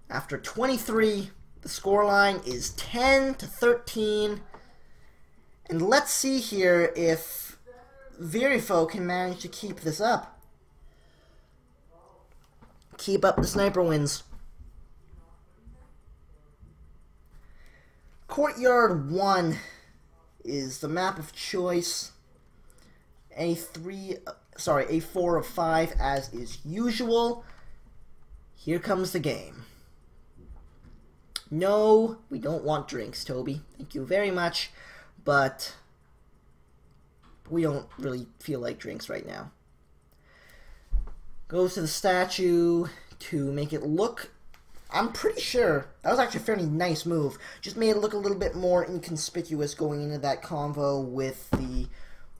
After 23, the scoreline is 10-13. And let's see here if ViriFaux can manage to keep this up. Keep up the sniper wins. Courtyard 1 is the map of choice. A 4 of 5 as is usual. Here comes the game. No, we don't want drinks, Toby. Thank you very much. But we don't really feel like drinks right now. Goes to the statue to make it look, I'm pretty sure, that was actually a fairly nice move. Just made it look a little bit more inconspicuous going into that convo with the,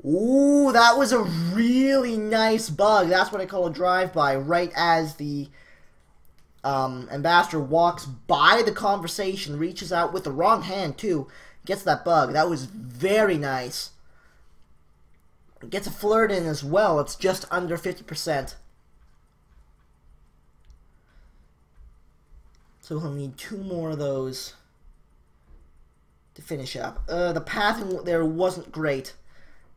ooh, that was a really nice bug. That's what I call a drive-by, right as the ambassador walks by the conversation, reaches out with the wrong hand too, gets that bug. That was very nice. Gets a flirt in as well. It's just under 50%. So he'll need 2 more of those to finish up. The pathing there wasn't great.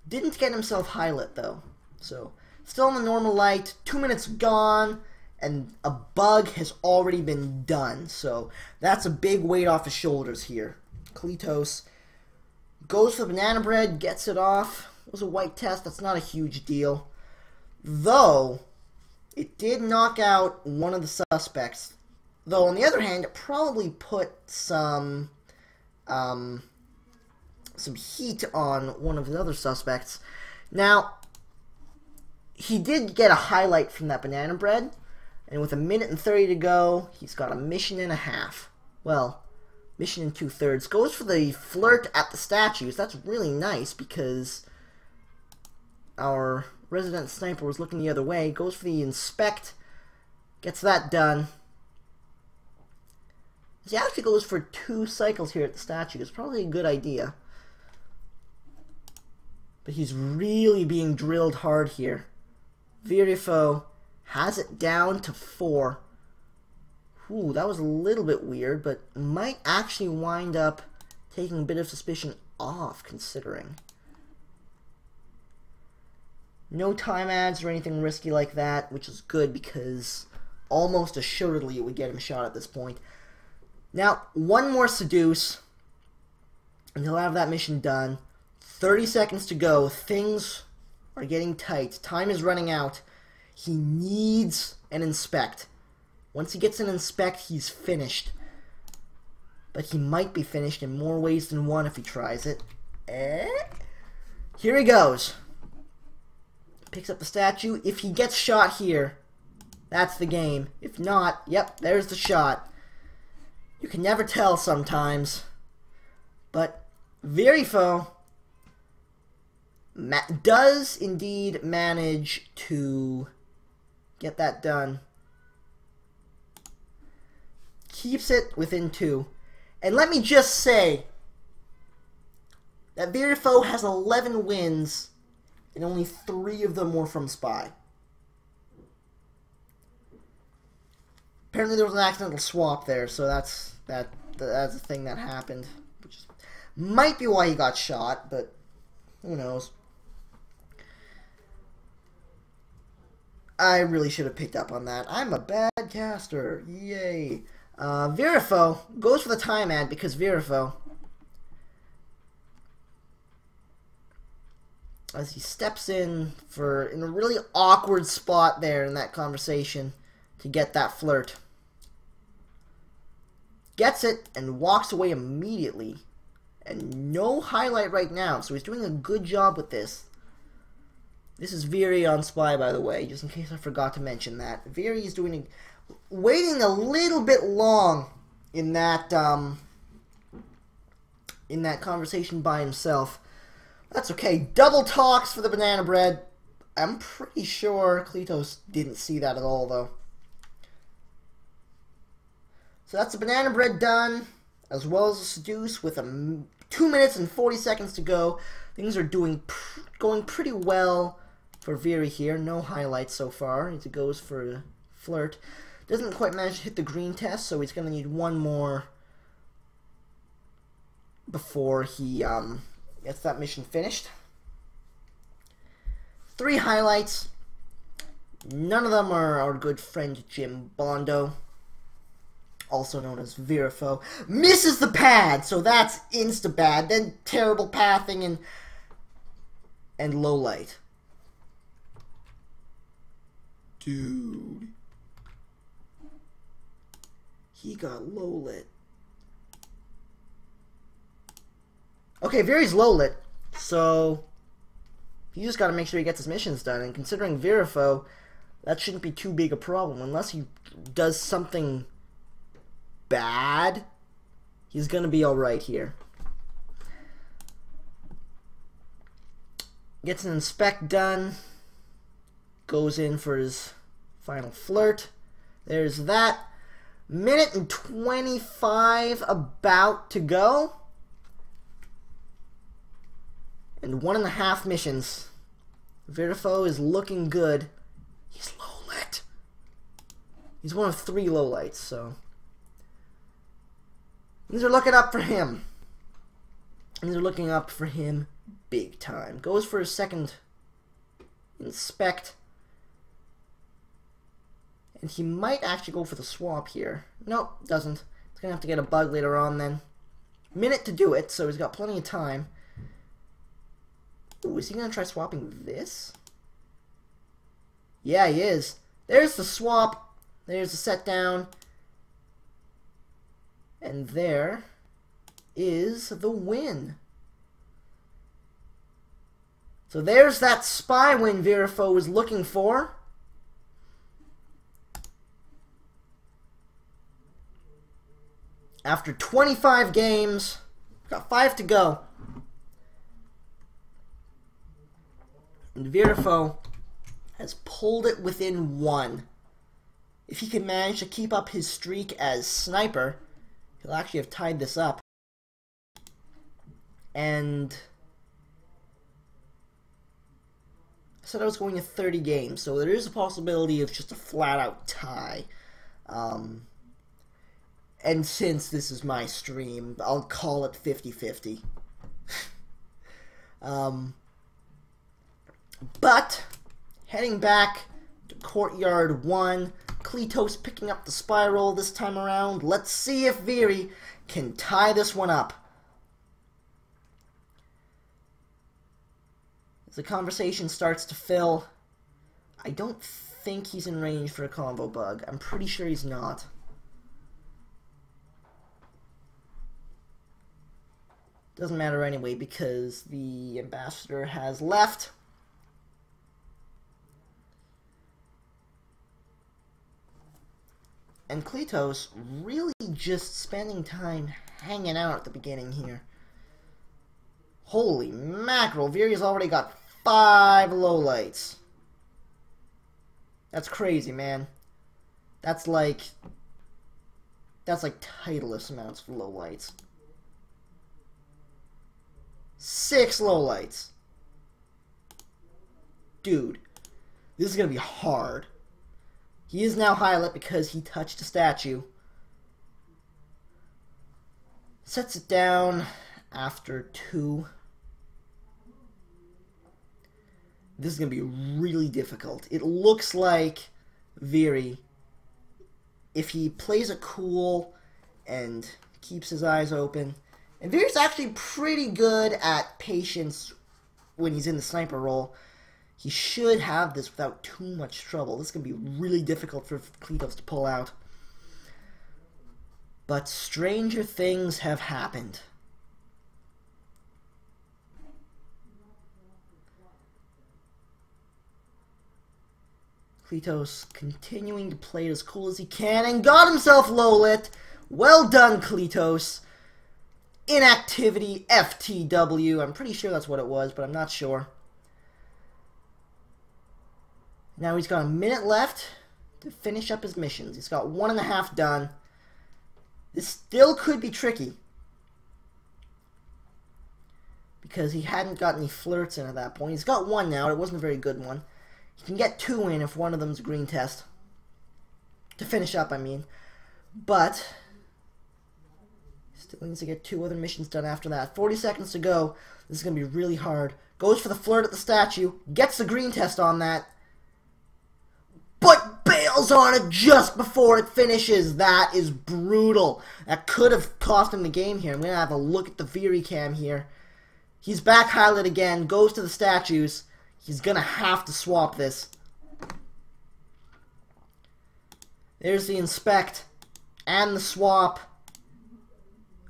Didn't get himself highlight though. So still on the normal light. 2 minutes gone. And a bug has already been done. So that's a big weight off his shoulders here. Cleetose goes for the banana bread, gets it off. It was a white test, that's not a huge deal. Though, it did knock out one of the suspects. Though, on the other hand, it probably put some heat on one of the other suspects. Now, he did get a highlight from that banana bread. And with 1:30 to go, he's got a mission and a half. Well, mission and 2/3. Goes for the flirt at the statues. That's really nice because our resident sniper was looking the other way. Goes for the inspect. Gets that done. He actually goes for 2 cycles here at the statue. It's probably a good idea. But he's really being drilled hard here. ViriFaux has it down to 4. Ooh, that was a little bit weird, but might actually wind up taking a bit of suspicion off, considering. No time adds or anything risky like that, which is good because almost assuredly it would get him a shot at this point. Now, one more seduce, and he'll have that mission done. 30 seconds to go. Things are getting tight. Time is running out. He needs an inspect. Once he gets an inspect, he's finished. But he might be finished in more ways than one if he tries it. Here he goes. Picks up the statue. If he gets shot here, that's the game. If not, yep, there's the shot. You can never tell sometimes. But ViriFaux does indeed manage to get that done. Keeps it within 2. And let me just say that ViriFaux has 11 wins and only 3 of them were from Spy. Apparently there was an accidental swap there, so that's a thing that happened, which might be why he got shot, but who knows. I really should have picked up on that. I'm a bad caster. Yay. ViriFaux goes for the time ad because ViriFaux, as he steps in a really awkward spot there in that conversation to get that flirt. Gets it and walks away immediately. And no highlight right now, so he's doing a good job with this. This is Viri on Spy, by the way, just in case I forgot to mention that. Viri is waiting a little bit long in that conversation by himself. That's okay. Double talks for the banana bread. I'm pretty sure Cleetose didn't see that at all, though. So that's the banana bread done, as well as the seduce with 2 minutes and 40 seconds to go. Things are going pretty well for Viri here. No highlights so far. He goes for a flirt. Doesn't quite manage to hit the green test, so he's going to need one more before he gets that mission finished. 3 highlights. None of them are our good friend Jim Bondo, also known as ViriFaux. Misses the pad, so that's insta-bad. Then terrible pathing and low light. Dude. He got low lit. Okay, Viri's low lit, so he just got to make sure he gets his missions done. And considering ViriFaux, that shouldn't be too big a problem. Unless he does something bad, he's going to be alright here. Gets an inspect done. Goes in for his final flirt. There's that. 1:25 about to go. And 1.5 missions. ViriFaux is looking good. He's low lit. He's one of 3 lowlights, so things are looking up for him. Things are looking up for him big time. Goes for his second inspect. And he might actually go for the swap here. Nope, doesn't. He's going to have to get a bug later on then. Minute to do it, so he's got plenty of time. Ooh, is he going to try swapping this? Yeah, he is. There's the swap. There's the set down. And there is the win. So there's that spy win ViriFaux was looking for. After 25 games, got 5 to go. And ViriFaux has pulled it within 1. If he can manage to keep up his streak as sniper, he'll actually have tied this up. And I said I was going to 30 games, so there is a possibility of just a flat-out tie. And since this is my stream, I'll call it 50-50. But, heading back to Courtyard 1, Cleetose picking up the spiral this time around. Let's see if Viri can tie this one up. As the conversation starts to fill, I don't think he's in range for a combo bug. I'm pretty sure he's not. Doesn't matter anyway because the ambassador has left. And Cleetose really just spending time hanging out at the beginning here. Holy mackerel, Viri's already got 5 lowlights. That's crazy, man. That's like Titleist amounts of lowlights. 6 lowlights. Dude, this is gonna be hard. He is now highlight because he touched a statue. Sets it down after 2. This is going to be really difficult. It looks like Viri, if he plays it cool and keeps his eyes open, and Viri's actually pretty good at patience when he's in the sniper role, he should have this without too much trouble. This is going to be really difficult for Cleetose to pull out. But stranger things have happened. Cleetose continuing to play as cool as he can and got himself low-lit. Well done, Cleetose. Inactivity, FTW. I'm pretty sure that's what it was, but I'm not sure. Now he's got a minute left to finish up his missions. He's got 1.5 done. This still could be tricky because he hadn't got any flirts in at that point. He's got 1 now. It wasn't a very good one. He can get 2 in if one of them's a green test. To finish up, I mean. But still needs to get 2 other missions done after that. 40 seconds to go. This is going to be really hard. Goes for the flirt at the statue. Gets the green test on that. But bails on it just before it finishes. That is brutal. That could have cost him the game here. I'm going to have a look at the Viri cam here. He's back highlight again. Goes to the statues. He's going to have to swap this. There's the inspect and the swap.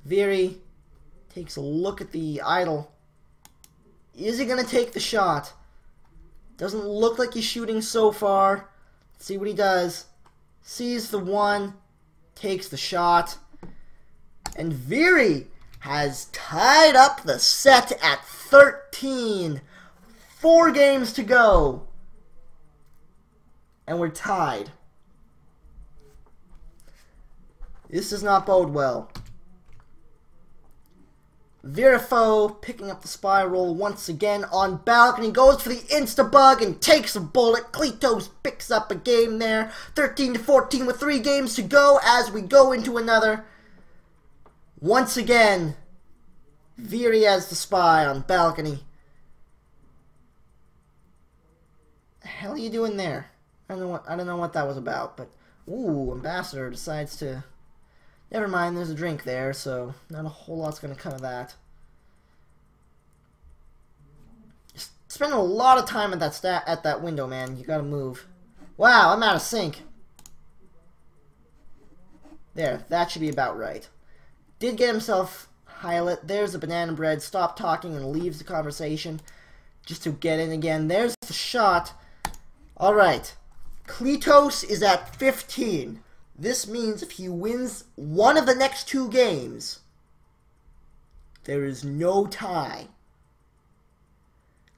Viri takes a look at the idol. Is he going to take the shot? Doesn't look like he's shooting so far. Let's see what he does. Sees the 1. Takes the shot. And Viri has tied up the set at 13. 4 games to go. And we're tied. This does not bode well. ViriFaux picking up the spiral once again on balcony, goes for the insta-bug and takes a bullet. Cleetose picks up a game there. 13-14 with 3 games to go as we go into another. Once again, Viri as the spy on balcony. The hell are you doing there? I don't know what that was about, but ooh, Ambassador decides to. Never mind, there's a drink there, so not a whole lot's gonna come of that. Spending a lot of time at that window, man. You gotta move. Wow, I'm out of sync. There, that should be about right. Did get himself highlight. There's the banana bread. Stop talking and leaves the conversation. just to get in again. There's the shot. Alright. Cleetose is at 15. This means if he wins one of the next 2 games, there is no tie.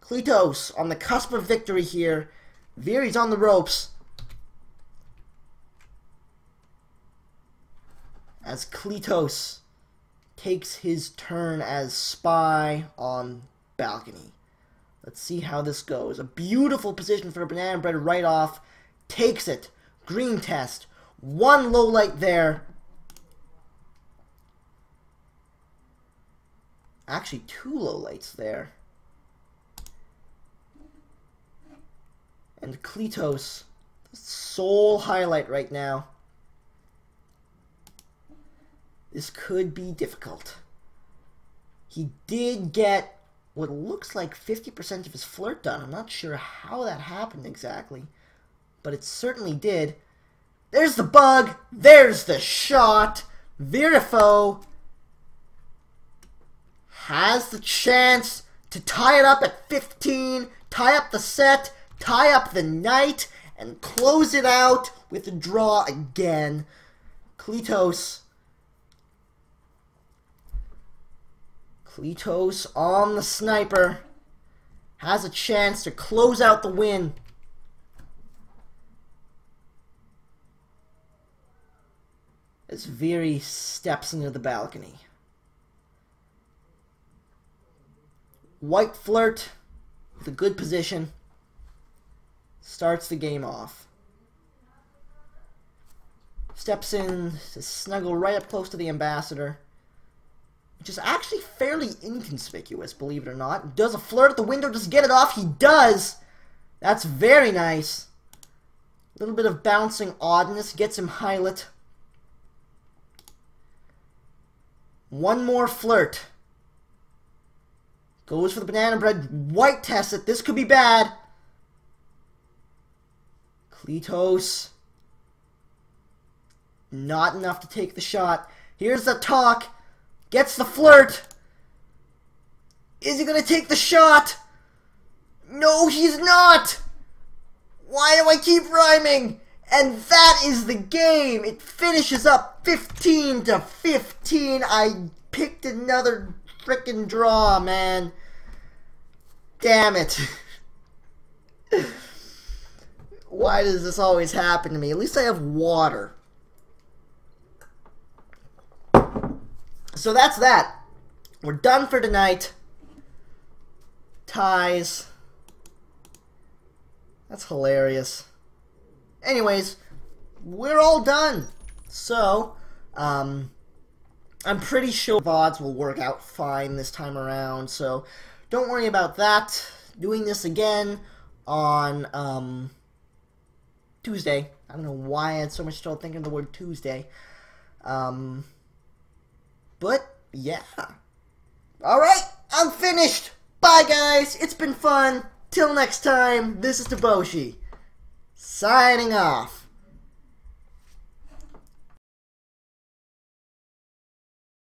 Cleetose on the cusp of victory here. Viri's on the ropes. As Cleetose takes his turn as spy on balcony. Let's see how this goes. A beautiful position for a banana bread right off. Takes it. Green test. 1 low light there. Actually, 2 low lights there. And Cleetose, the sole highlight right now. This could be difficult. He did get what looks like 50% of his flirt done. I'm not sure how that happened exactly, but it certainly did. There's the bug. There's the shot. ViriFaux has the chance to tie it up at 15, tie up the set, tie up the night, and close it out with a draw again. Cleetose on the sniper has a chance to close out the win. As Viri steps into the balcony. White flirt with a good position starts the game off. Steps in to snuggle right up close to the ambassador, which is actually fairly inconspicuous, believe it or not. Does a flirt at the window, just get it off? He does! That's very nice. A little bit of bouncing oddness gets him highlight. 1 more flirt. Goes for the banana bread. White tests it. This could be bad. Cleetose. Not enough to take the shot. Here's the talk. Gets the flirt. Is he going to take the shot? No, he's not. Why do I keep rhyming? And that is the game. It finishes up 15-15. I picked another frickin' draw, man. Damn it. Why does this always happen to me? At least I have water. So that's that. We're done for tonight. Ties. That's hilarious. Anyways, we're all done. So, I'm pretty sure VODs will work out fine this time around, so don't worry about that. Doing this again on Tuesday. I don't know why I had so much trouble thinking of the word Tuesday. But, yeah. Alright, I'm finished. Bye, guys. It's been fun. Till next time, this is Deboshi, signing off.